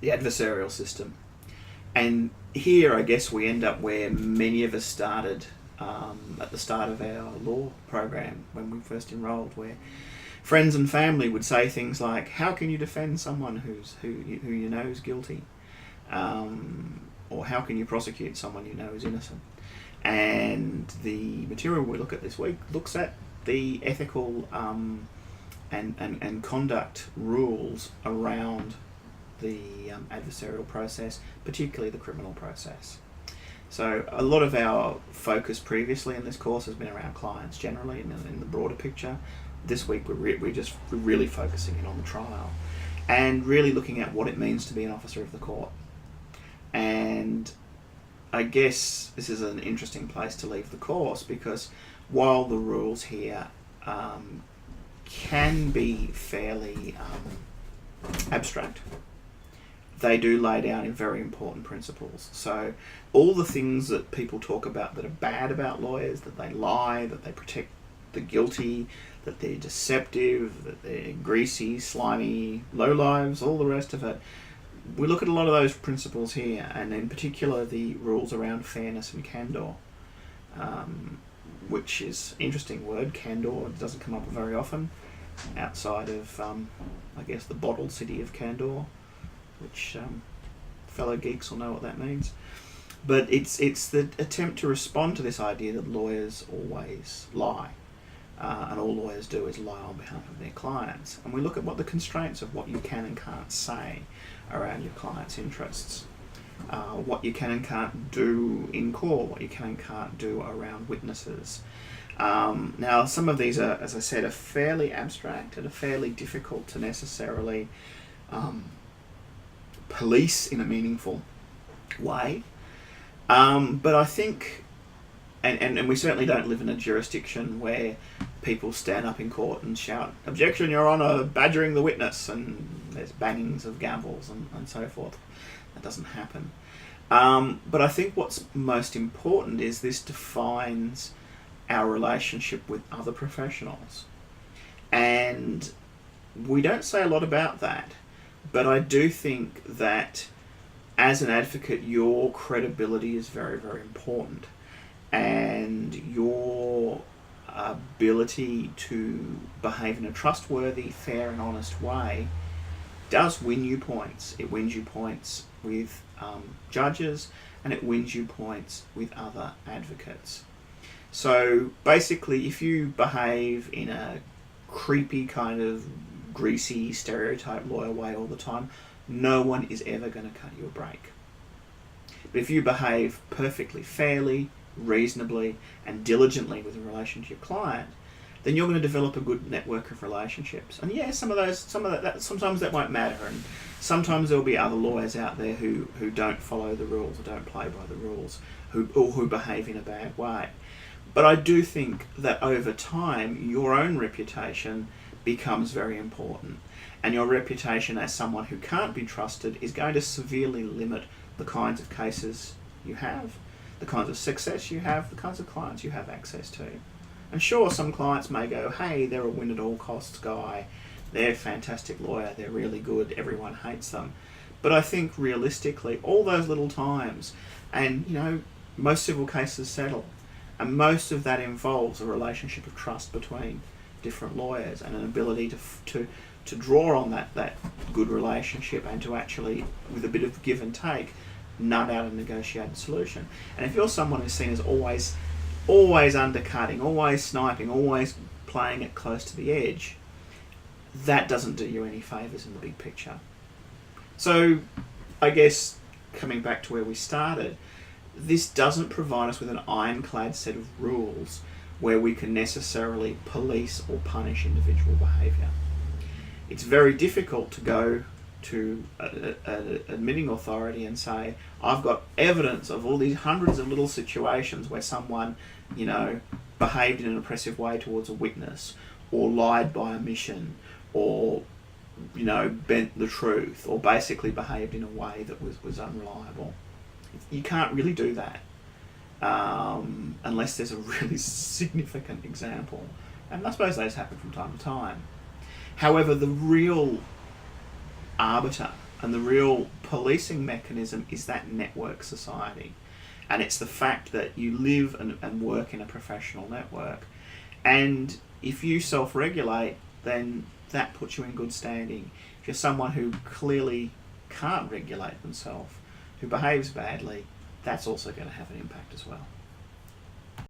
the adversarial system. And here, I guess, we end up where many of us started at the start of our law program when we first enrolled, where friends and family would say things like, "How can you defend someone who you know is guilty?" Or "How can you prosecute someone you know is innocent?" And the material we look at this week looks at the ethical and conduct rules around the adversarial process, particularly the criminal process. So a lot of our focus previously in this course has been around clients generally in the broader picture. This week we're really focusing in on the trial and really looking at what it means to be an officer of the court. And I guess this is an interesting place to leave the course, because while the rules here can be fairly abstract, they do lay down very important principles. So all the things that people talk about that are bad about lawyers, that they lie, that they protect the guilty, that they're deceptive, that they're greasy, slimy, lowlives, all the rest of it, we look at a lot of those principles here, and in particular the rules around fairness and candour, which is an interesting word. Candour doesn't come up very often outside of, I guess, the bottled city of Candour, which fellow geeks will know what that means. But it's the attempt to respond to this idea that lawyers always lie, and all lawyers do is lie on behalf of their clients. And we look at what the constraints of what you can and can't say around your client's interests, what you can and can't do in court, what you can and can't do around witnesses. Now, some of these are, as I said, are fairly abstract and are fairly difficult to necessarily police in a meaningful way. But I think, and we certainly don't live in a jurisdiction where people stand up in court and shout, "Objection, Your Honour," badgering the witness, and there's bangings of gavels and so forth. That doesn't happen. But I think what's most important is this defines our relationship with other professionals. And we don't say a lot about that, but I do think that as an advocate, your credibility is very, very important. And your ability to behave in a trustworthy, fair and honest way does win you points. It wins you points with judges, and it wins you points with other advocates. So basically, if you behave in a creepy kind of greasy stereotype lawyer way all the time, no one is ever going to cut you a break. But if you behave perfectly fairly, reasonably and diligently with in relation to your client, then you're going to develop a good network of relationships. And yeah, sometimes that won't matter, and sometimes there'll be other lawyers out there who don't follow the rules or don't play by the rules, who behave in a bad way. But I do think that over time, your own reputation becomes very important, and your reputation as someone who can't be trusted is going to severely limit the kinds of cases you have, the kinds of success you have, the kinds of clients you have access to. And sure, some clients may go, "Hey, they're a win at all costs guy, they're a fantastic lawyer, they're really good, everyone hates them." But I think realistically, all those little times, and most civil cases settle, and most of that involves a relationship of trust between different lawyers and an ability to draw on that good relationship and to actually, with a bit of give and take, nut out a negotiated solution. And if you're someone who's seen as always undercutting, always sniping, always playing it close to the edge, that doesn't do you any favours in the big picture. So I guess, coming back to where we started, this doesn't provide us with an ironclad set of rules where we can necessarily police or punish individual behaviour. It's very difficult to go to an admitting authority and say, "I've got evidence of all these hundreds of little situations where someone, behaved in an oppressive way towards a witness, or lied by omission, or, bent the truth, or basically behaved in a way that was unreliable." You can't really do that unless there's a really significant example. And I suppose those happen from time to time. However, the real arbiter and the real policing mechanism is that network society. And it's the fact that you live and work in a professional network. And if you self-regulate, then that puts you in good standing. If you're someone who clearly can't regulate themselves, who behaves badly, that's also going to have an impact as well.